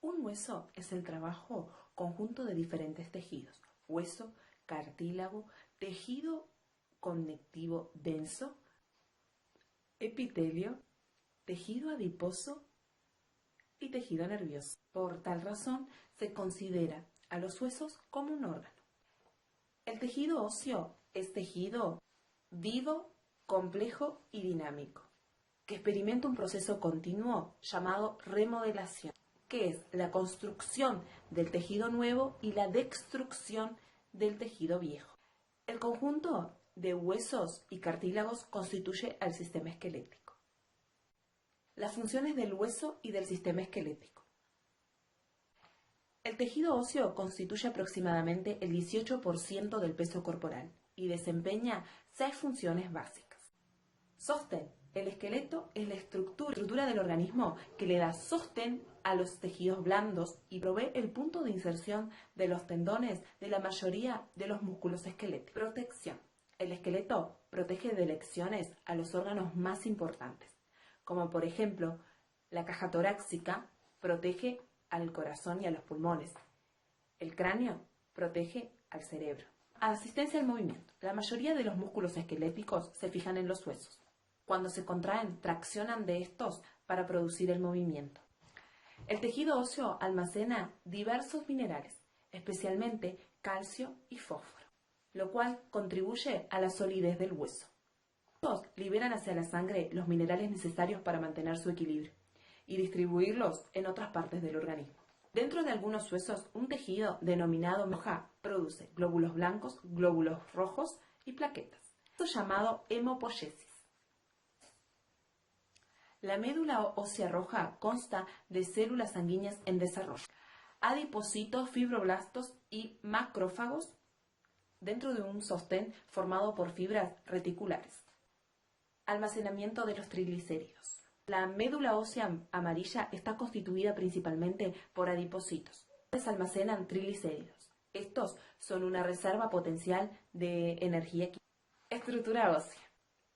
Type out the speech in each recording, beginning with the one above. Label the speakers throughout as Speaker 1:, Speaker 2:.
Speaker 1: Un hueso es el trabajo conjunto de diferentes tejidos: hueso, cartílago, tejido conectivo denso, epitelio, tejido adiposo y tejido nervioso. Por tal razón, se considera a los huesos como un órgano. El tejido óseo es tejido vivo, complejo y dinámico, que experimenta un proceso continuo llamado remodelación, que es la construcción del tejido nuevo y la destrucción del tejido viejo. El conjunto de huesos y cartílagos constituye al sistema esquelético. Las funciones del hueso y del sistema esquelético. El tejido óseo constituye aproximadamente el 18% del peso corporal y desempeña 6 funciones básicas. Sostén. El esqueleto es la estructura del organismo que le da sostén a los tejidos blandos y provee el punto de inserción de los tendones de la mayoría de los músculos esqueléticos. Protección. El esqueleto protege de lesiones a los órganos más importantes, como por ejemplo la caja torácica protege al corazón y a los pulmones. El cráneo protege al cerebro. Asistencia al movimiento. La mayoría de los músculos esqueléticos se fijan en los huesos. Cuando se contraen, traccionan de estos para producir el movimiento. El tejido óseo almacena diversos minerales, especialmente calcio y fósforo, lo cual contribuye a la solidez del hueso. Estos liberan hacia la sangre los minerales necesarios para mantener su equilibrio y distribuirlos en otras partes del organismo. Dentro de algunos huesos, un tejido denominado hoja produce glóbulos blancos, glóbulos rojos y plaquetas. Esto es llamado hemopoiesis. La médula ósea roja consta de células sanguíneas en desarrollo, adipocitos, fibroblastos y macrófagos dentro de un sostén formado por fibras reticulares. Almacenamiento de los triglicéridos. La médula ósea amarilla está constituida principalmente por adipocitos. Se almacenan triglicéridos. Estos son una reserva potencial de energía química. Estructura ósea.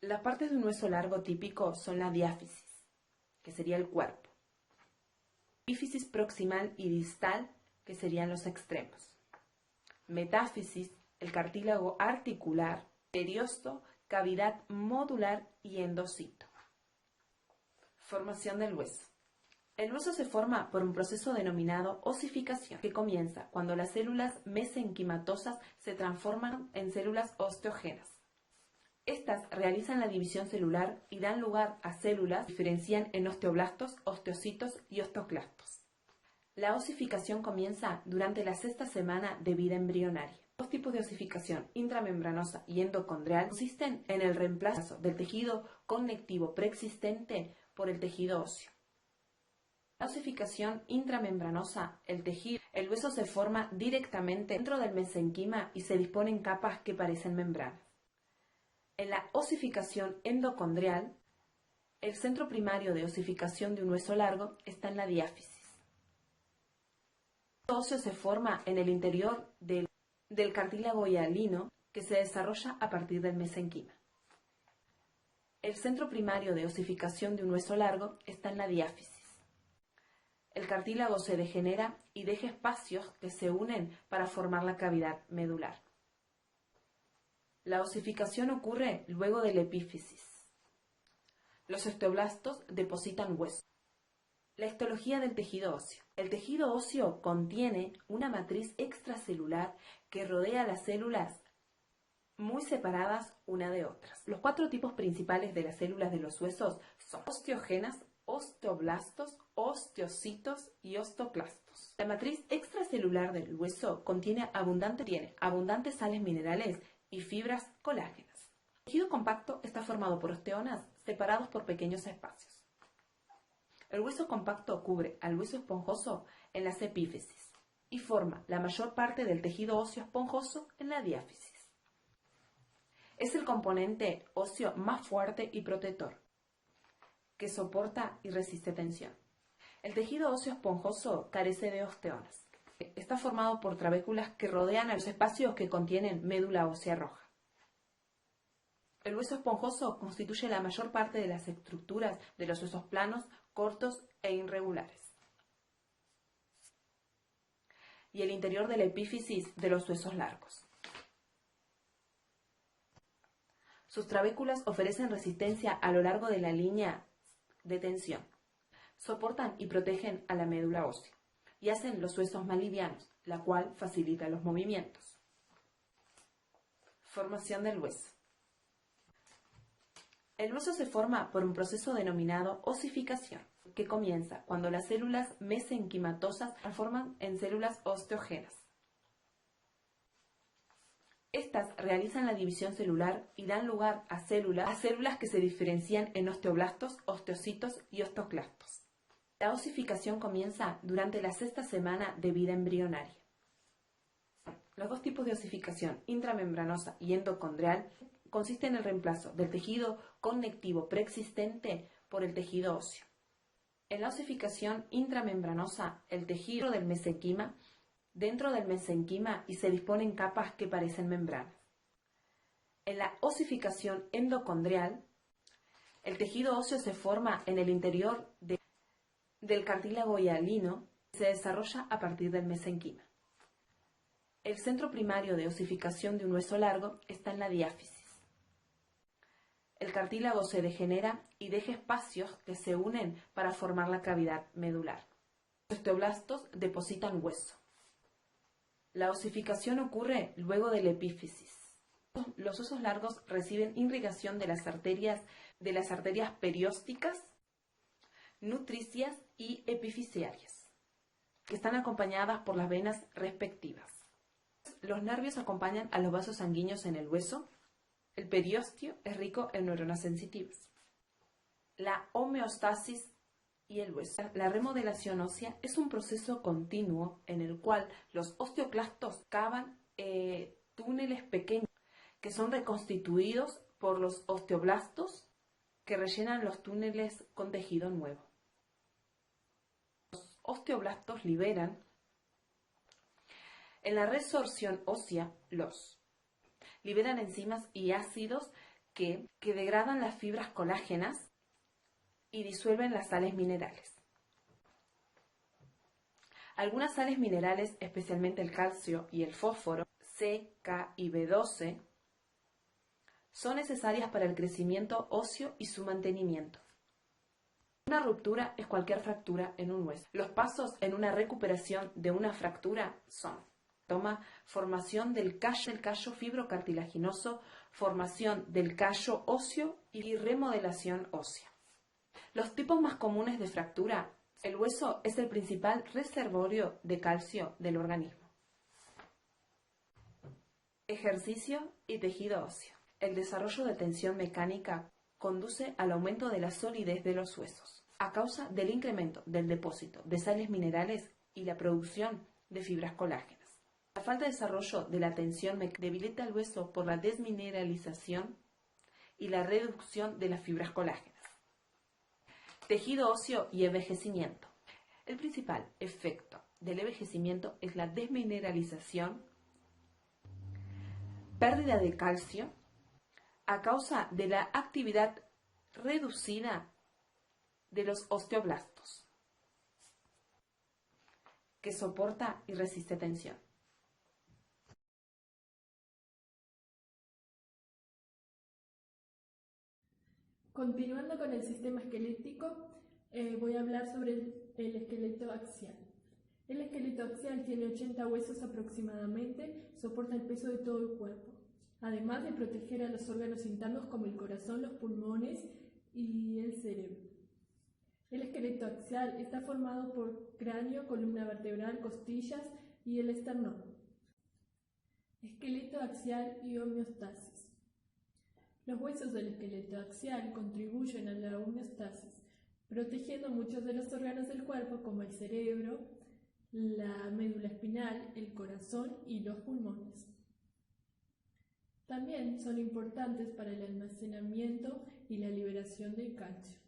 Speaker 1: Las partes de un hueso largo típico son la diáfisis, que sería el cuerpo, epífisis proximal y distal, que serían los extremos, metáfisis, el cartílago articular, periosto, cavidad modular y endocito. Formación del hueso. El hueso se forma por un proceso denominado osificación, que comienza cuando las células mesenquimatosas se transforman en células osteógenas. Estas realizan la división celular y dan lugar a células que diferencian en osteoblastos, osteocitos y osteoclastos. La osificación comienza durante la 6ª semana de vida embrionaria. Dos tipos de osificación, intramembranosa y endocondrial, consisten en el reemplazo del tejido conectivo preexistente por el tejido óseo. La osificación intramembranosa, el hueso se forma directamente dentro del mesenquima y se dispone en capas que parecen membranas. En la osificación endocondrial, el centro primario de osificación de un hueso largo está en la diáfisis. El óseo se forma en el interior del cartílago hialino, que se desarrolla a partir del mesenquima. El centro primario de osificación de un hueso largo está en la diáfisis. El cartílago se degenera y deja espacios que se unen para formar la cavidad medular. La osificación ocurre luego de la epífisis. Los osteoblastos depositan hueso. La histología del tejido óseo. El tejido óseo contiene una matriz extracelular que rodea a las células muy separadas una de otras. Los 4 tipos principales de las células de los huesos son osteógenas, osteoblastos, osteocitos y osteoclastos. La matriz extracelular del hueso tiene abundantes sales minerales y fibras colágenas. El tejido compacto está formado por osteonas separados por pequeños espacios. El hueso compacto cubre al hueso esponjoso en las epífisis y forma la mayor parte del tejido óseo esponjoso en la diáfisis. Es el componente óseo más fuerte y protector, que soporta y resiste tensión. El tejido óseo esponjoso carece de osteonas. Está formado por trabéculas que rodean a los espacios que contienen médula ósea roja. El hueso esponjoso constituye la mayor parte de las estructuras de los huesos planos, cortos e irregulares. y el interior de la epífisis de los huesos largos. Sus trabéculas ofrecen resistencia a lo largo de la línea de tensión. Soportan y protegen a la médula ósea y hacen los huesos más livianos, la cual facilita los movimientos. Formación del hueso. El hueso se forma por un proceso denominado osificación, que comienza cuando las células mesenquimatosas se transforman en células osteógenas. Estas realizan la división celular y dan lugar a células que se diferencian en osteoblastos, osteocitos y osteoclastos. La osificación comienza durante la sexta semana de vida embrionaria. Los dos tipos de osificación, intramembranosa y endocondrial, consisten en el reemplazo del tejido conectivo preexistente por el tejido óseo. En la osificación intramembranosa, el tejido del mesenquima dentro del mesenquima y se disponen capas que parecen membranas. En la osificación endocondrial, el tejido óseo se forma en el interior del cartílago hialino y se desarrolla a partir del mesenquima. El centro primario de osificación de un hueso largo está en la diáfisis. El cartílago se degenera y deja espacios que se unen para formar la cavidad medular. Los osteoblastos depositan hueso. La osificación ocurre luego de la epífisis. Los huesos largos reciben irrigación de las arterias periósticas, nutricias y epifisiarias, que están acompañadas por las venas respectivas. Los nervios acompañan a los vasos sanguíneos en el hueso. El periósteo es rico en neuronas sensitivas. La homeostasis y el hueso. La remodelación ósea es un proceso continuo en el cual los osteoclastos cavan túneles pequeños que son reconstituidos por los osteoblastos que rellenan los túneles con tejido nuevo. Los osteoblastos liberan en la resorción ósea liberan enzimas y ácidos que degradan las fibras colágenas y disuelven las sales minerales. Algunas sales minerales, especialmente el calcio y el fósforo, C, K y B12, son necesarias para el crecimiento óseo y su mantenimiento. Una ruptura es cualquier fractura en un hueso. Los pasos en una recuperación de una fractura son: formación del callo fibrocartilaginoso, formación del callo óseo y remodelación ósea. Los tipos más comunes de fractura. El hueso es el principal reservorio de calcio del organismo. Ejercicio y tejido óseo. El desarrollo de tensión mecánica conduce al aumento de la solidez de los huesos, a causa del incremento del depósito de sales minerales y la producción de fibras colágenas. La falta de desarrollo de la tensión debilita el hueso por la desmineralización y la reducción de las fibras colágenas. Tejido óseo y envejecimiento. El principal efecto del envejecimiento es la desmineralización, pérdida de calcio, a causa de la actividad reducida de los osteoblastos, que soporta y resiste tensión.
Speaker 2: Continuando con el sistema esquelético, voy a hablar sobre el esqueleto axial. El esqueleto axial tiene 80 huesos aproximadamente, soporta el peso de todo el cuerpo, además de proteger a los órganos internos como el corazón, los pulmones y el cerebro. El esqueleto axial está formado por cráneo, columna vertebral, costillas y el esternón. Esqueleto axial y homeostasis. Los huesos del esqueleto axial contribuyen a la homeostasis, protegiendo muchos de los órganos del cuerpo como el cerebro, la médula espinal, el corazón y los pulmones. También son importantes para el almacenamiento y la liberación de calcio.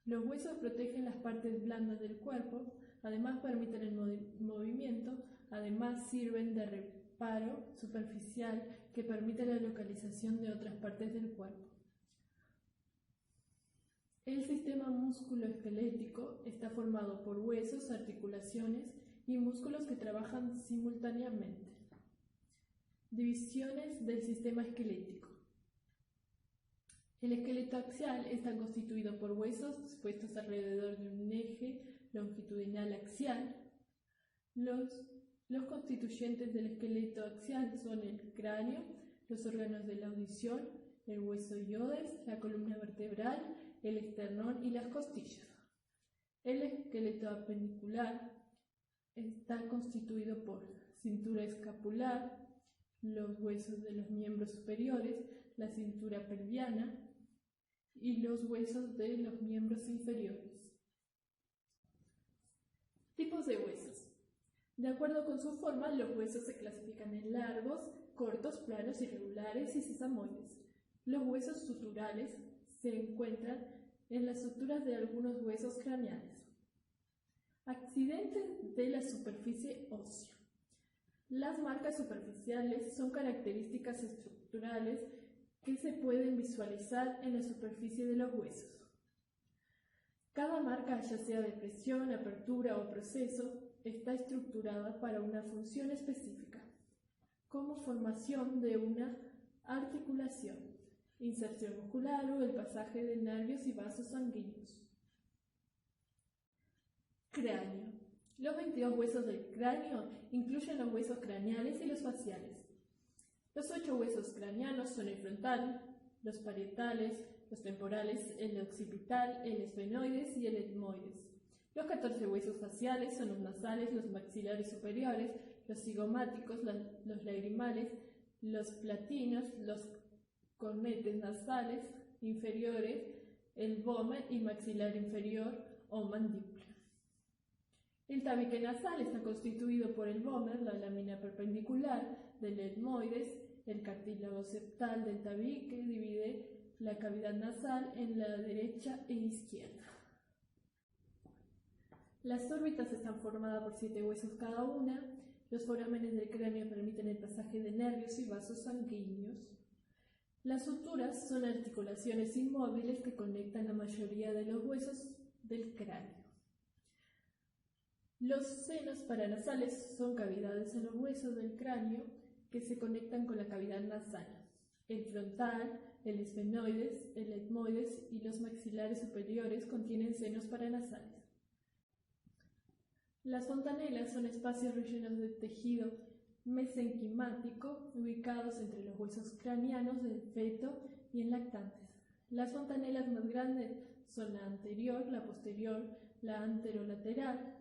Speaker 2: Los huesos protegen las partes blandas del cuerpo, además permiten el movimiento, además sirven de reparo superficial que permite la localización de otras partes del cuerpo. El sistema musculoesquelético está formado por huesos, articulaciones y músculos que trabajan simultáneamente. Divisiones del sistema esquelético. El esqueleto axial está constituido por huesos dispuestos alrededor de un eje longitudinal axial. Los constituyentes del esqueleto axial son el cráneo, los órganos de la audición, el hueso iodes, la columna vertebral, el esternón y las costillas. El esqueleto apendicular está constituido por cintura escapular, los huesos de los miembros superiores, la cintura pelviana y los huesos de los miembros inferiores. Tipos de huesos. De acuerdo con su forma, los huesos se clasifican en largos, cortos, planos, irregulares y sesamoides. Los huesos suturales se encuentran en las suturas de algunos huesos craneales. Accidentes de la superficie ósea. Las marcas superficiales son características estructurales que se pueden visualizar en la superficie de los huesos. Cada marca, ya sea de presión, apertura o proceso, está estructurada para una función específica, como formación de una articulación, inserción muscular o el pasaje de nervios y vasos sanguíneos. Cráneo. Los 22 huesos del cráneo incluyen los huesos craneales y los faciales. Los 8 huesos craneanos son el frontal, los parietales, los temporales, el occipital, el esfenoides y el etmoides. Los 14 huesos faciales son los nasales, los maxilares superiores, los cigomáticos, los lagrimales, los platinos, los cornetes nasales inferiores, el vómer y maxilar inferior o mandíbula. El tabique nasal está constituido por el vómer, la lámina perpendicular del etmoides, el cartílago septal del tabique divide la cavidad nasal en la derecha e izquierda. Las órbitas están formadas por 7 huesos cada una. Los forámenes del cráneo permiten el pasaje de nervios y vasos sanguíneos. Las suturas son articulaciones inmóviles que conectan la mayoría de los huesos del cráneo. Los senos paranasales son cavidades en los huesos del cráneo que se conectan con la cavidad nasal. El frontal, el esfenoides, el etmoides y los maxilares superiores contienen senos paranasales. Las fontanelas son espacios rellenos de tejido mesenquimático ubicados entre los huesos craneanos del feto y en lactantes. Las fontanelas más grandes son la anterior, la posterior, la anterolateral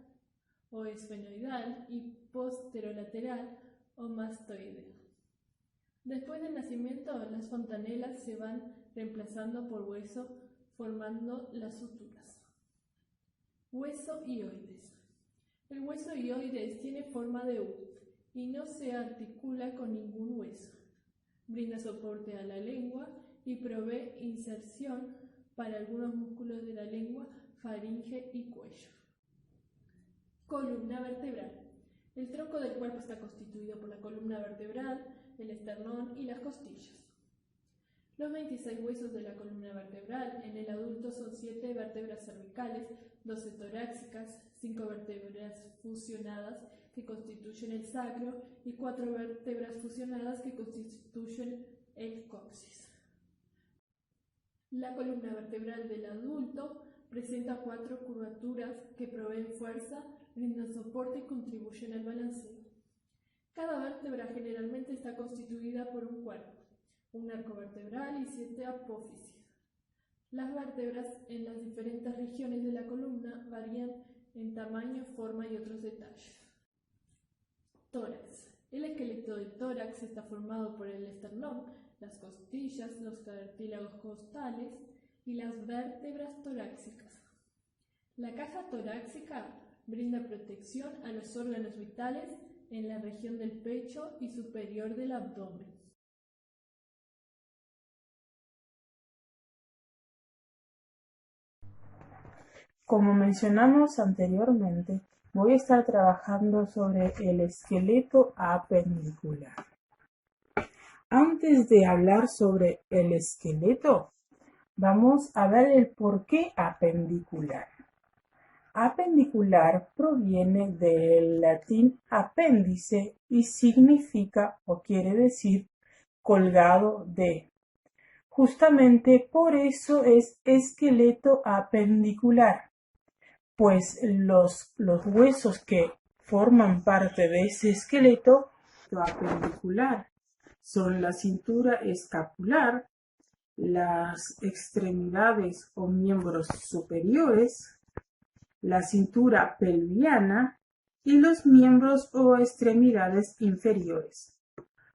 Speaker 2: o esfenoidal y posterolateral o mastoidea. Después del nacimiento, las fontanelas se van reemplazando por hueso, formando las suturas. Hueso ioides. El hueso ioides tiene forma de U y no se articula con ningún hueso. Brinda soporte a la lengua y provee inserción para algunos músculos de la lengua, faringe y cuello. Columna vertebral. El tronco del cuerpo está constituido por la columna vertebral, el esternón y las costillas. Los 26 huesos de la columna vertebral en el adulto son 7 vértebras cervicales, 12 torácicas, 5 vértebras fusionadas que constituyen el sacro y 4 vértebras fusionadas que constituyen el coxis. La columna vertebral del adulto presenta 4 curvaturas que proveen fuerza, brindan soporte y contribuyen al balanceo. Cada vértebra generalmente está constituida por un cuerpo, un arco vertebral y 7 apófisis. Las vértebras en las diferentes regiones de la columna varían en tamaño, forma y otros detalles. Tórax. El esqueleto del tórax está formado por el esternón, las costillas, los cartílagos costales y las vértebras torácicas. La caja torácica brinda protección a los órganos vitales en la región del pecho y superior del abdomen.
Speaker 3: Como mencionamos anteriormente, voy a estar trabajando sobre el esqueleto apendicular. Antes de hablar sobre el esqueleto, vamos a ver el porqué apendicular. Apendicular proviene del latín apéndice y significa o quiere decir colgado de. Justamente por eso es esqueleto apendicular, pues los huesos que forman parte de ese esqueleto apendicular son la cintura escapular, las extremidades o miembros superiores, la cintura pelviana y los miembros o extremidades inferiores.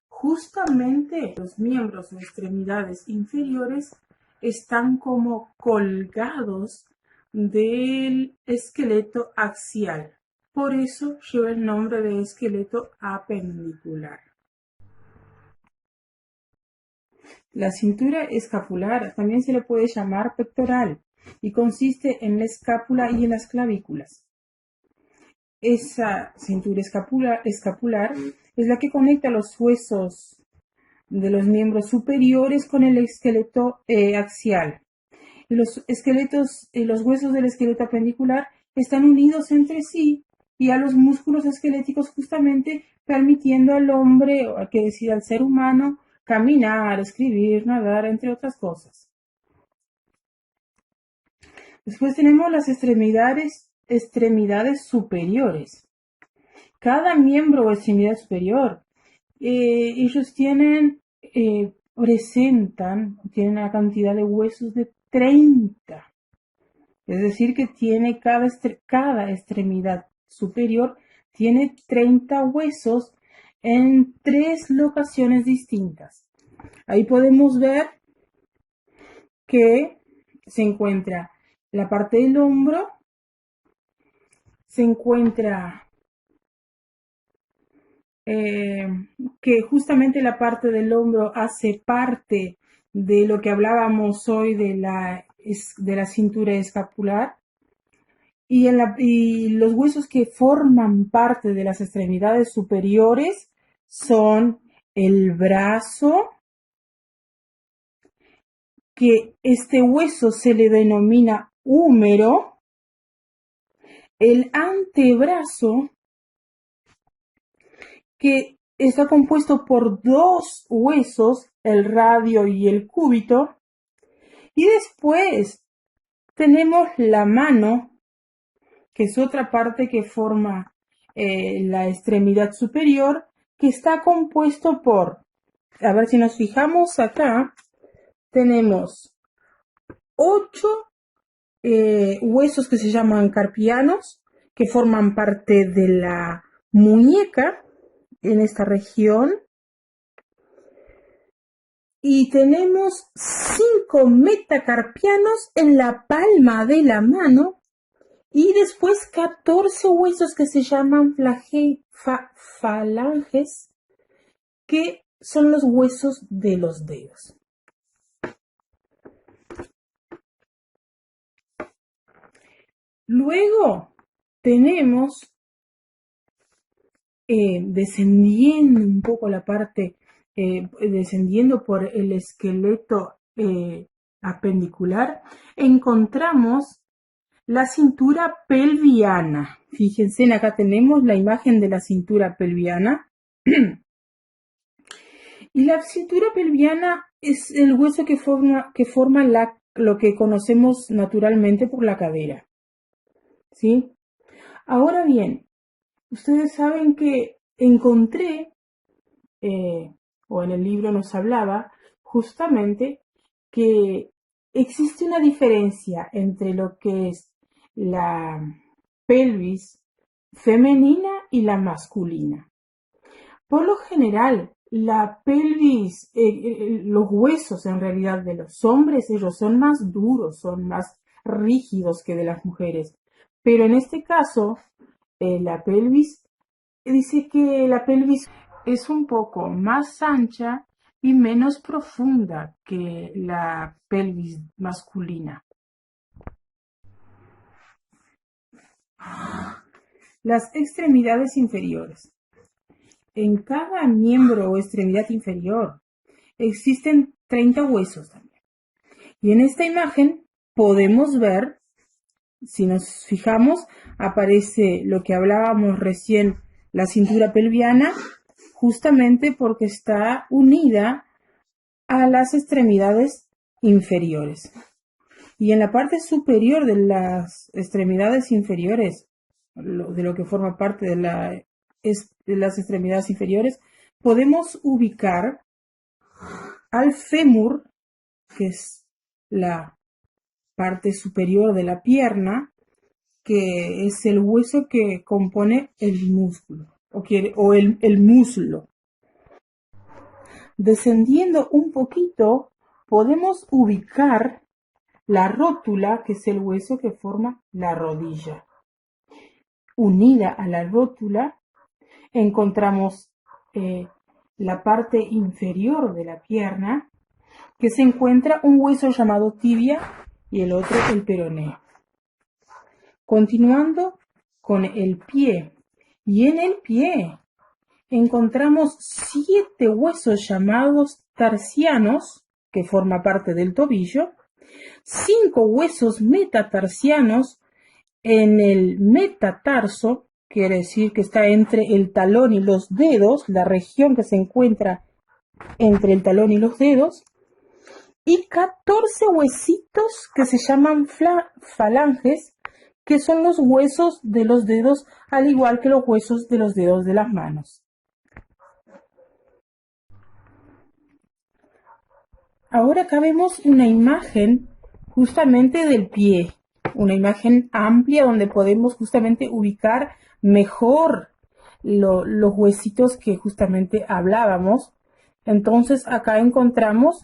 Speaker 3: Justamente los miembros o extremidades inferiores están como colgados del esqueleto axial. Por eso lleva el nombre de esqueleto apendicular. La cintura escapular también se le puede llamar pectoral y consiste en la escápula y en las clavículas. Esa cintura escapular es la que conecta los huesos de los miembros superiores con el esqueleto axial. Y los huesos del esqueleto apendicular están unidos entre sí y a los músculos esqueléticos, justamente permitiendo al hombre, o que decir al ser humano, caminar, escribir, nadar, entre otras cosas. Después tenemos las extremidades superiores. Cada miembro o extremidad superior, ellos tienen una cantidad de huesos de 30. Es decir, que tiene cada extremidad superior tiene 30 huesos en 3 locaciones distintas. Ahí podemos ver que se encuentra la parte del hombro, se encuentra que justamente la parte del hombro hace parte de lo que hablábamos hoy de la cintura escapular, y los huesos que forman parte de las extremidades superiores son el brazo, que este hueso se le denomina húmero, el antebrazo, que está compuesto por 2 huesos, el radio y el cúbito, y después tenemos la mano, que es otra parte que forma la extremidad superior, que está compuesto por, a ver si nos fijamos acá, tenemos 8 huesos que se llaman carpianos, que forman parte de la muñeca en esta región, y tenemos 5 metacarpianos en la palma de la mano, y después 14 huesos que se llaman falanges, que son los huesos de los dedos. Luego tenemos, descendiendo un poco la parte, descendiendo por el esqueleto apendicular, encontramos la cintura pelviana. Fíjense, acá tenemos la imagen de la cintura pelviana. Y la cintura pelviana es el hueso que forma lo que conocemos naturalmente por la cadera. ¿Sí? Ahora bien, ustedes saben que encontré, o en el libro nos hablaba, justamente que existe una diferencia entre lo que es la pelvis femenina y la masculina. Por lo general, la pelvis, los huesos en realidad de los hombres, ellos son más duros, son más rígidos que de las mujeres. Pero en este caso, la pelvis, dice que la pelvis es un poco más ancha y menos profunda que la pelvis masculina. Las extremidades inferiores. En cada miembro o extremidad inferior existen 30 huesos también. Y en esta imagen podemos ver Si nos fijamos, aparece lo que hablábamos recién, la cintura pelviana, justamente porque está unida a las extremidades inferiores. Y en la parte superior de las extremidades inferiores, de lo que forma parte de las extremidades inferiores, podemos ubicar al fémur, que es la parte superior de la pierna, que es el hueso que compone el músculo o el muslo. Descendiendo un poquito, podemos ubicar la rótula, que es el hueso que forma la rodilla. Unida a la rótula, encontramos la parte inferior de la pierna, que se encuentra un hueso llamado tibia y el otro el peroneo. Continuando con el pie, y en el pie encontramos 7 huesos llamados tarsianos, que forma parte del tobillo, 5 huesos metatarsianos en el metatarso, quiere decir que está entre el talón y los dedos, la región que se encuentra entre el talón y los dedos, y 14 huesitos que se llaman falanges, que son los huesos de los dedos, al igual que los huesos de los dedos de las manos. Ahora acá vemos una imagen justamente del pie, una imagen amplia donde podemos justamente ubicar mejor los huesitos que justamente hablábamos. Entonces acá encontramos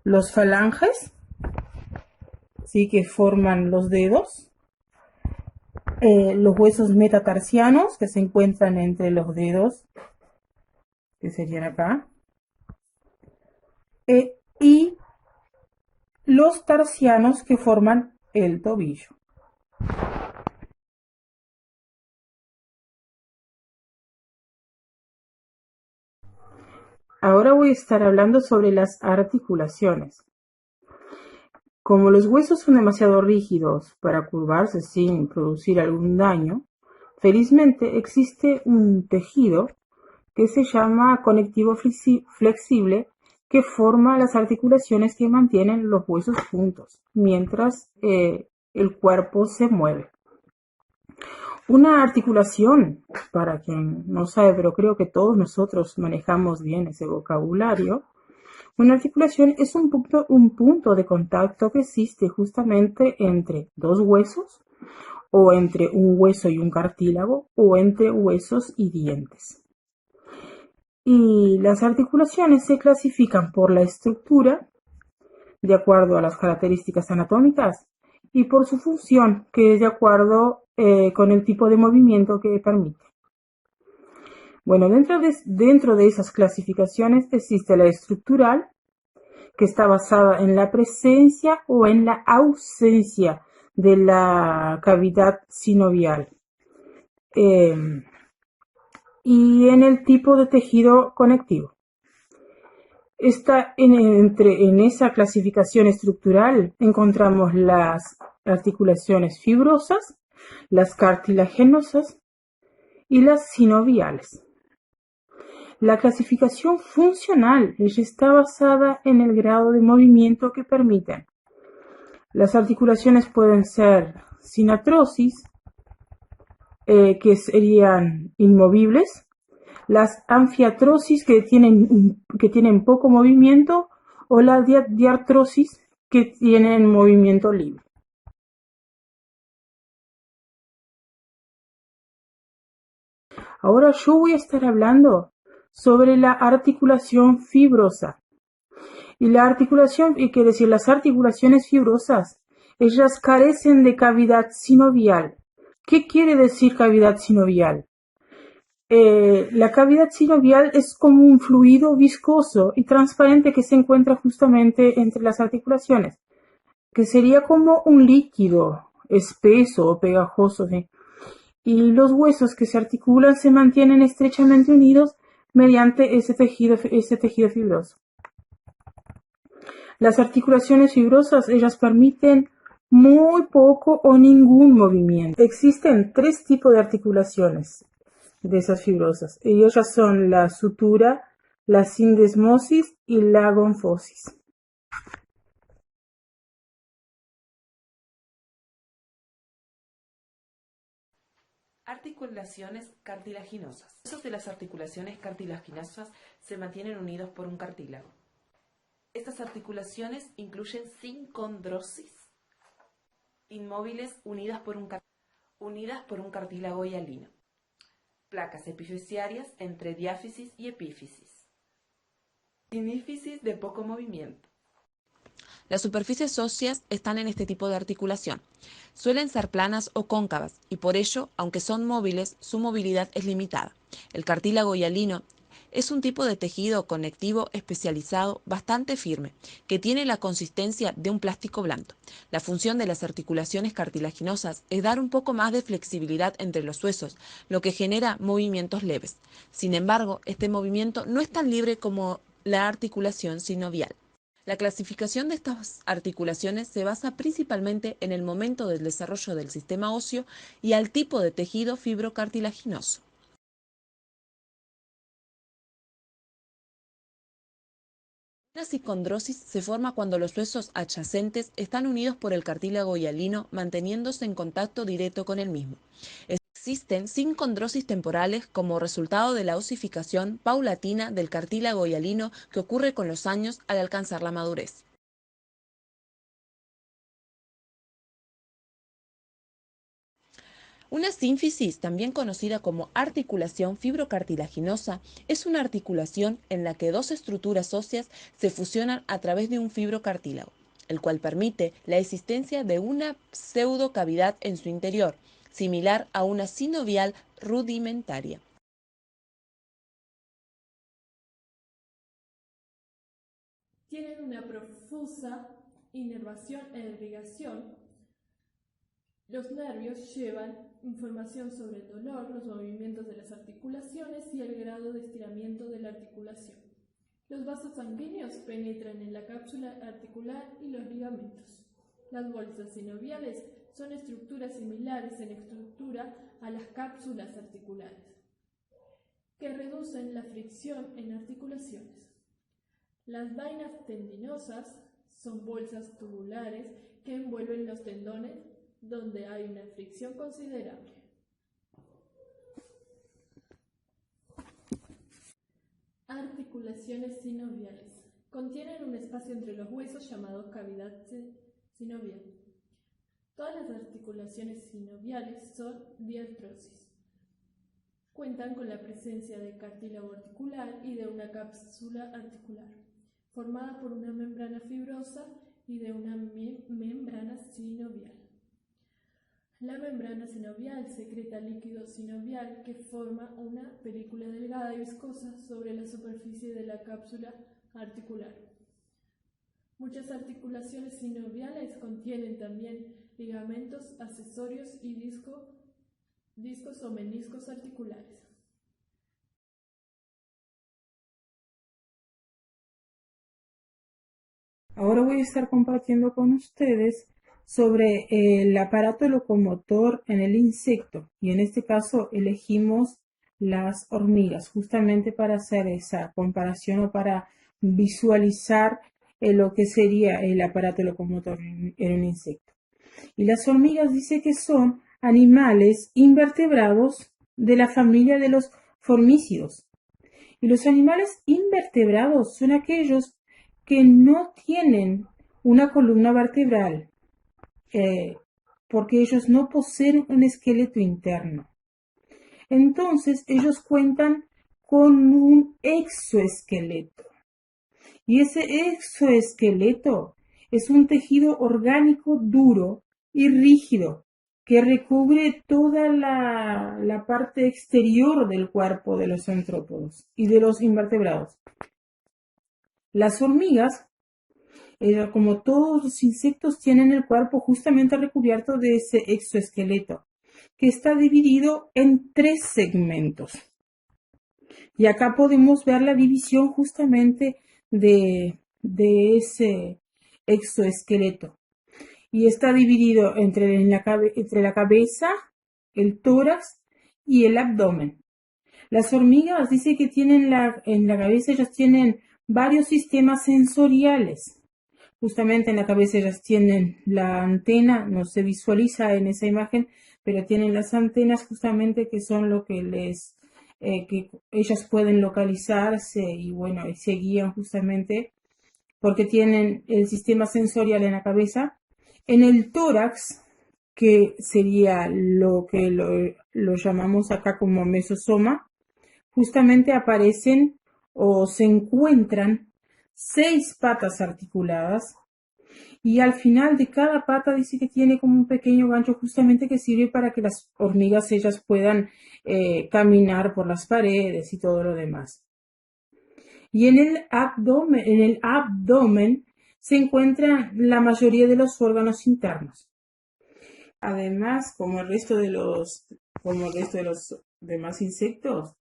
Speaker 3: los falanges, ¿sí?, que forman los dedos, los huesos metatarsianos que se encuentran entre los dedos, que serían acá, y los tarsianos que forman el tobillo. Ahora voy a estar hablando sobre las articulaciones. Como los huesos son demasiado rígidos para curvarse sin producir algún daño, felizmente existe un tejido que se llama conectivo flexible, que forma las articulaciones que mantienen los huesos juntos mientras el cuerpo se mueve. Una articulación, para quien no sabe, pero creo que todos nosotros manejamos bien ese vocabulario, una articulación es un punto de contacto que existe justamente entre dos huesos, o entre un hueso y un cartílago, o entre huesos y dientes. Y las articulaciones se clasifican por la estructura, de acuerdo a las características anatómicas, y por su función, que es de acuerdo con el tipo de movimiento que permite. Bueno, dentro de esas clasificaciones existe la estructural, que está basada en la presencia o en la ausencia de la cavidad sinovial. Y en el tipo de tejido conectivo. En esa clasificación estructural encontramos las articulaciones fibrosas, las cartilaginosas y las sinoviales. La clasificación funcional está basada en el grado de movimiento que permiten. Las articulaciones pueden ser sin artrosis, que serían inmovibles, las anfiartrosis que tienen poco movimiento, o la diartrosis que tienen movimiento libre. Ahora yo voy a estar hablando sobre la articulación fibrosa. Y las articulaciones fibrosas, ellas carecen de cavidad sinovial. ¿Qué quiere decir cavidad sinovial? La cavidad sinovial es como un fluido viscoso y transparente que se encuentra justamente entre las articulaciones, que sería como un líquido espeso o pegajoso, ¿sí? Y los huesos que se articulan se mantienen estrechamente unidos mediante ese tejido fibroso. Las articulaciones fibrosas, ellas permiten muy poco o ningún movimiento. Existen 3 tipos de articulaciones de esas fibrosas. Y ellas son la sutura, la sindesmosis y la gonfosis.
Speaker 1: Articulaciones cartilaginosas. Los huesos de las articulaciones cartilaginosas se mantienen unidos por un cartílago. Estas articulaciones incluyen sincondrosis, inmóviles unidas por un cartílago hialino, placas epifisiarias entre diáfisis y epífisis, sinífisis de poco movimiento.
Speaker 4: Las superficies óseas están en este tipo de articulación. Suelen ser planas o cóncavas y por ello, aunque son móviles, su movilidad es limitada. El cartílago hialino es un tipo de tejido conectivo especializado bastante firme, que tiene la consistencia de un plástico blando. La función de las articulaciones cartilaginosas es dar un poco más de flexibilidad entre los huesos, lo que genera movimientos leves. Sin embargo, este movimiento no es tan libre como la articulación sinovial. La clasificación de estas articulaciones se basa principalmente en el momento del desarrollo del sistema óseo y al tipo de tejido fibrocartilaginoso. Una sicondrosis se forma cuando los huesos adyacentes están unidos por el cartílago hialino, manteniéndose en contacto directo con el mismo. Existen sincondrosis temporales como resultado de la osificación paulatina del cartílago hialino que ocurre con los años al alcanzar la madurez. Una sínfisis, también conocida como articulación fibrocartilaginosa, es una articulación en la que 2 estructuras óseas se fusionan a través de un fibrocartílago, el cual permite la existencia de una pseudocavidad en su interior, similar a una sinovial rudimentaria.
Speaker 2: Tienen una profusa inervación e irrigación. Los nervios llevan información sobre el dolor, los movimientos de las articulaciones y el grado de estiramiento de la articulación. Los vasos sanguíneos penetran en la cápsula articular y los ligamentos. Las bolsas sinoviales son estructuras similares en estructura a las cápsulas articulares, que reducen la fricción en articulaciones. Las vainas tendinosas son bolsas tubulares que envuelven los tendones donde hay una fricción considerable. Articulaciones sinoviales. Contienen un espacio entre los huesos llamado cavidad sinovial. Todas las articulaciones sinoviales son diartrosis. Cuentan con la presencia de cartílago articular y de una cápsula articular, formada por una membrana fibrosa y de una membrana sinovial. La membrana sinovial secreta líquido sinovial que forma una película delgada y viscosa sobre la superficie de la cápsula articular. Muchas articulaciones sinoviales contienen también ligamentos accesorios y discos o meniscos articulares.
Speaker 3: Ahora voy a estar compartiendo con ustedes sobre el aparato locomotor en el insecto, y en este caso elegimos las hormigas justamente para hacer esa comparación o para visualizar lo que sería el aparato locomotor en un insecto. Y las hormigas dice que son animales invertebrados de la familia de los formícidos. Y los animales invertebrados son aquellos que no tienen una columna vertebral, porque ellos no poseen un esqueleto interno. Entonces ellos cuentan con un exoesqueleto. Y ese exoesqueleto es un tejido orgánico duro y rígido que recubre toda la parte exterior del cuerpo de los antrópodos y de los invertebrados. Las hormigas, como todos los insectos, tienen el cuerpo justamente recubierto de ese exoesqueleto, que está dividido en 3 segmentos. Y acá podemos ver la división justamente de ese exoesqueleto. y está dividido entre la cabeza, el tórax y el abdomen. Las hormigas dice que tienen en la cabeza ellas tienen varios sistemas sensoriales. Justamente en la cabeza ellas tienen la antena, no se visualiza en esa imagen, pero tienen las antenas justamente que son lo que que ellas pueden localizarse y bueno, y se guían justamente porque tienen el sistema sensorial en la cabeza. En el tórax, que sería lo que lo llamamos acá como mesosoma, justamente aparecen o se encuentran 6 patas articuladas y al final de cada pata dice que tiene como un pequeño gancho justamente que sirve para que las hormigas ellas puedan caminar por las paredes y todo lo demás. Y en el abdomen se encuentran la mayoría de los órganos internos. Además, como el resto de los demás insectos,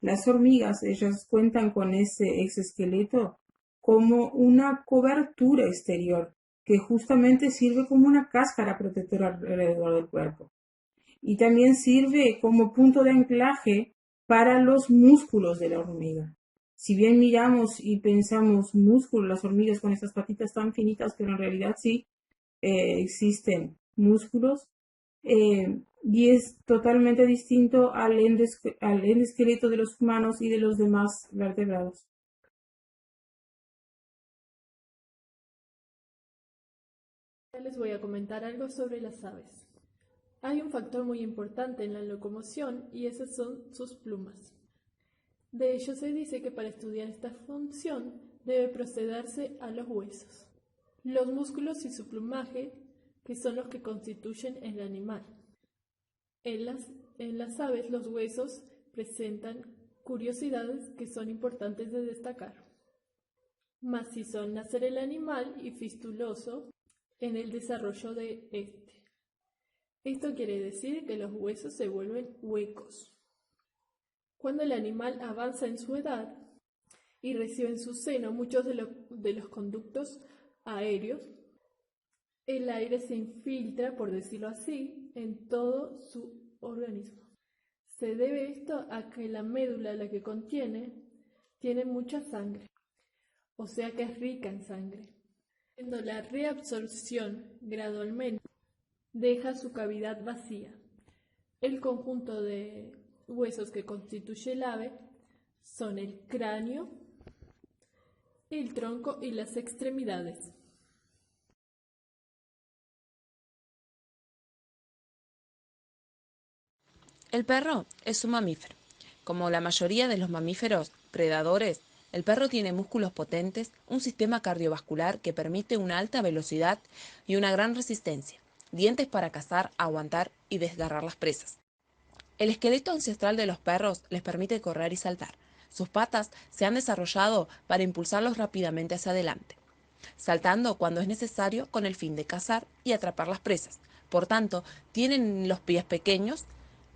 Speaker 3: las hormigas, ellas cuentan con ese exoesqueleto como una cobertura exterior que justamente sirve como una cáscara protectora alrededor del cuerpo. Y también sirve como punto de anclaje para los músculos de la hormiga. Si bien miramos y pensamos músculos, las hormigas con estas patitas tan finitas, pero en realidad sí existen músculos, y es totalmente distinto al endoesqueleto de los humanos y de los demás vertebrados.
Speaker 2: Les voy a comentar algo sobre las aves. Hay un factor muy importante en la locomoción y esas son sus plumas. De hecho, se dice que para estudiar esta función debe procederse a los huesos, los músculos y su plumaje, que son los que constituyen el animal. En las aves los huesos presentan curiosidades que son importantes de destacar. Macizo al nacer el animal y fistuloso en el desarrollo de este. Esto quiere decir que los huesos se vuelven huecos. Cuando el animal avanza en su edad y recibe en su seno muchos de los conductos aéreos, el aire se infiltra, por decirlo así, en todo su organismo. Se debe esto a que la médula, la que contiene, tiene mucha sangre, o sea que es rica en sangre. Cuando la reabsorción gradualmente deja su cavidad vacía. El conjunto de huesos que constituye el ave son el cráneo, el tronco y las extremidades.
Speaker 4: El perro es un mamífero. Como la mayoría de los mamíferos predadores, el perro tiene músculos potentes, un sistema cardiovascular que permite una alta velocidad y una gran resistencia, dientes para cazar, aguantar y desgarrar las presas. El esqueleto ancestral de los perros les permite correr y saltar. Sus patas se han desarrollado para impulsarlos rápidamente hacia adelante, saltando cuando es necesario con el fin de cazar y atrapar las presas. Por tanto, tienen los pies pequeños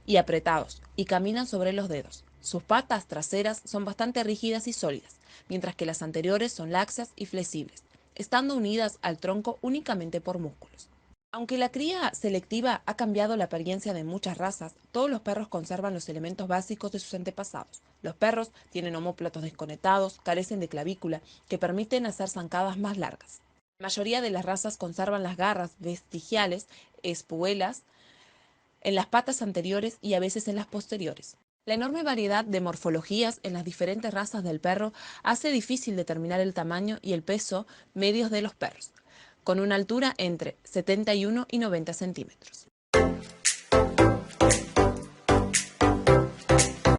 Speaker 4: y apretados y caminan sobre los dedos. Sus patas traseras son bastante rígidas y sólidas, mientras que las anteriores son laxas y flexibles, estando unidas al tronco únicamente por músculos. Aunque la cría selectiva ha cambiado la apariencia de muchas razas, todos los perros conservan los elementos básicos de sus antepasados. Los perros tienen omóplatos desconectados, carecen de clavícula, que permiten hacer zancadas más largas. La mayoría de las razas conservan las garras vestigiales, espuelas, en las patas anteriores y a veces en las posteriores. La enorme variedad de morfologías en las diferentes razas del perro hace difícil determinar el tamaño y el peso medios de los perros, con una altura entre 71 y 90 centímetros.